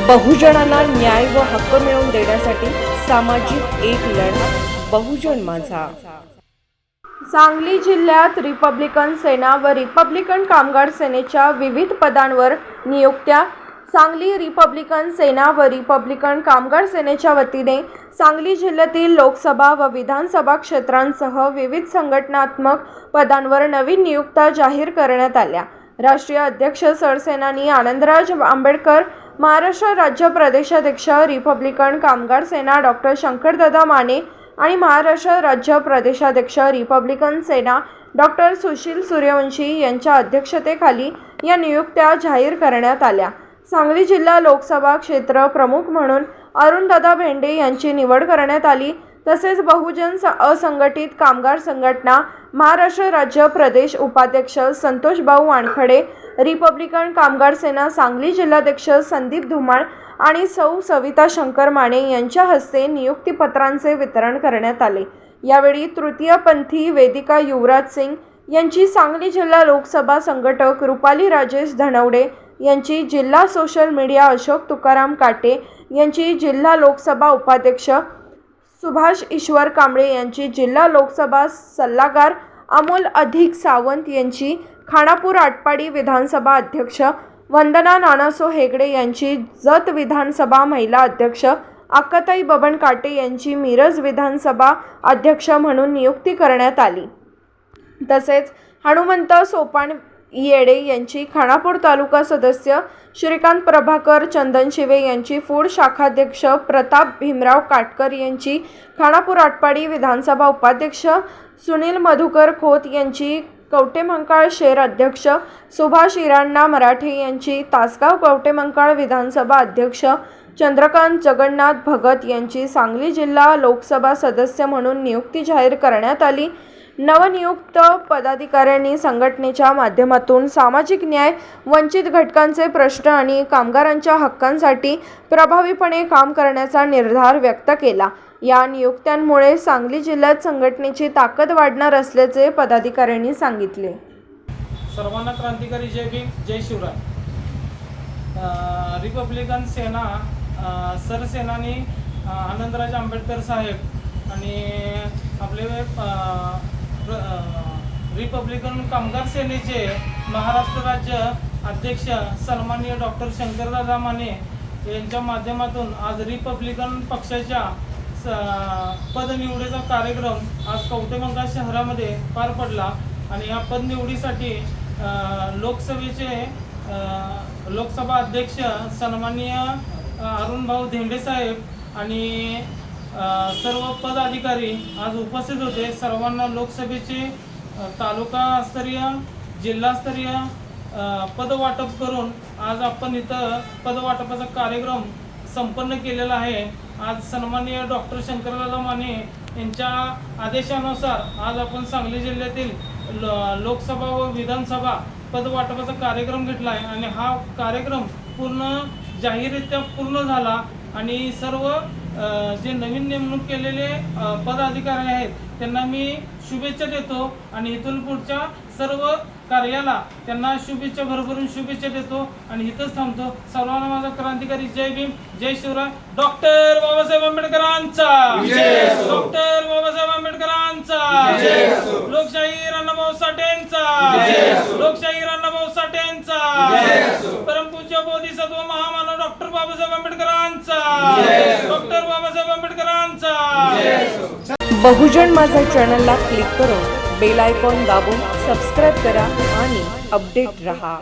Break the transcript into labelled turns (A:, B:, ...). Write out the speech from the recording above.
A: बहुजनांना न्याय व हक्क मिळवून देण्यासाठी सामाजिक एक लढा बहुजन माझा।
B: सांगली जिल्ह्यात रिपब्लिकन सेना व रिपब्लिकन कामगार सेनेच्या विविध पदांवर नियुक्त्या। सांगली रिपब्लिकन सेना व रिपब्लिकन कामगार सेनेच्या वतीने सांगली जिल्ह्यातील लोकसभा व विधानसभा क्षेत्रांसह विविध संघटनात्मक पदांवर नवीन नियुक्त्या जाहीर करण्यात आल्या। राष्ट्रीय अध्यक्ष सरसेनानी आनंदराज आंबेडकर, महाराष्ट्र राज्य प्रदेशाध्यक्ष रिपब्लिकन कामगार सेना डॉक्टर शंकरदादा माने आणि महाराष्ट्र राज्य प्रदेशाध्यक्ष रिपब्लिकन सेना डॉक्टर सुशील सूर्यवंशी यांच्या अध्यक्षतेखाली या नियुक्त्या जाहीर करण्यात आल्या। सांगली जिल्हा लोकसभा क्षेत्र प्रमुख म्हणून अरुणदादा भेंडे यांची निवड करण्यात आली। तसेच बहुजन असंघटित कामगार संघटना महाराष्ट्र राज्य प्रदेश उपाध्यक्ष संतोष भाऊ वानखडे, रिपब्लिकन कामगार सेना सांगली जिल्हाध्यक्ष संदीप धुमाळ आणि सौ सविता शंकर माने यांच्या हस्ते नियुक्तीपत्रांचे वितरण करण्यात आले। यावेळी तृतीयपंथी वेदिका युवराज सिंग यांची सांगली जिल्हा लोकसभा संघटक रुपाली राजेश धनवडे यांची, जिल्हा सोशल मीडिया अशोक तुकाराम काटे यांची, जिल्हा लोकसभा उपाध्यक्ष सुभाष ईश्वर कांबळे यांची, जिल्हा लोकसभा सल्लागार अमोल अधिक सावंत यांची, खानापूर आटपाडी विधानसभा अध्यक्ष वंदना नानासो हेगडे यांची, जत विधानसभा महिला अध्यक्ष अक्काताई बबन काटे यांची मिरज विधानसभा अध्यक्ष म्हणून नियुक्ती करण्यात आली। तसेच हनुमंत सोपान येडे यांची, खानापूर तालुका सदस्य श्रीकांत प्रभाकर चंदनशिवे यांची, फूड शाखाध्यक्ष प्रताप भीमराव काटकर यांची, खानापूर आटपाडी विधानसभा उपाध्यक्ष सुनील मधुकर खोत यांची, कवटेमंकाळ शहर अध्यक्ष सुभाष इराण्णा मराठे यांची, तासगाव कवटेमंकाळ विधानसभा अध्यक्ष चंद्रकांत जगन्नाथ भगत यांची सांगली जिल्हा लोकसभा सदस्य म्हणून नियुक्ती जाहीर करण्यात आली। नवनियुक्त पदाधिकाऱ्यांनी संघटनेच्या माध्यमातून सामाजिक न्याय, वंचित घटकांचे प्रश्न आणि कामगारांच्या हक्कांसाठी प्रभावीपणे काम करण्याचा निर्धार व्यक्त केला। या नियुक्त्यांमुळे सांगली जिल्ह्यात संघटनेची ताकद वाढणार असल्याचे पदाधिकाऱ्यांनी सांगितले।
C: सर्वांना क्रांतिकारी जय भीम, जय शिवराय। रिपब्लिकन सेना सरसेनानी आनंदराज आंबेडकर साहेब आणि आपले रिपब्लिकन कामगार सेनेचे महाराष्ट्र राज्य अध्यक्ष सन्माननीय डॉक्टर शंकरदादा माने यांच्या माध्यमातून आज रिपब्लिकन पक्षाच्या पदनिवडीचा कार्यक्रम आज कवटेमंकाळ शहरामध्ये पार पडला आणि या पदनिवडीसाठी लोकसभा अध्यक्ष सन्माननीय अरुणभाऊ धेंडे साहेब आणि सर्व पदाधिकारी आज उपस्थित होते। सर्वांना लोकसभेचे तालुकास्तरीय, जिल्हास्तरीय पदवाटप करून आज आपण इथं पदवाटपाचा कार्यक्रम संपन्न केलेला आहे। आज सन्माननीय डॉक्टर शंकरदादा माने यांच्या आदेशानुसार आज आपण सांगली जिल्ह्यातील लोकसभा व विधानसभा पदवाटपाचा कार्यक्रम घेतला आहे आणि हा कार्यक्रम पूर्ण जाहीररित्या पूर्ण झाला आणि सर्व जे नवीन नेमणूक केलेले पदाधिकारी आहेत त्यांना मी शुभेच्छा देतो आणि इथून पुढच्या सर्व कार्याला त्यांना शुभेच्छा, भरभरून शुभेच्छा देतो आणि इथंच थांबतो। सर्वांना माझा क्रांतिकारी जय भीम, जय शिवराय। डॉक्टर बाबासाहेब आंबेडकरांचा, डॉक्टर बाबासाहेब आंबेडकरांचा, लोकशाही अण्णाभाऊ साठेंचा, लोकशाही अण्णाभाऊ साठेंचा, परमपूज्य बोधिसत्व महामानव डॉक्टर बाबासाहेब आंबेडकरांचा, डॉक्टर बाबासाहेब आंबेडकरांचा।
A: बहुजन माझा चॅनलला क्लिक करून बेल आयकॉन दाबून सबस्क्राइब करा आणि अपडेट रहा।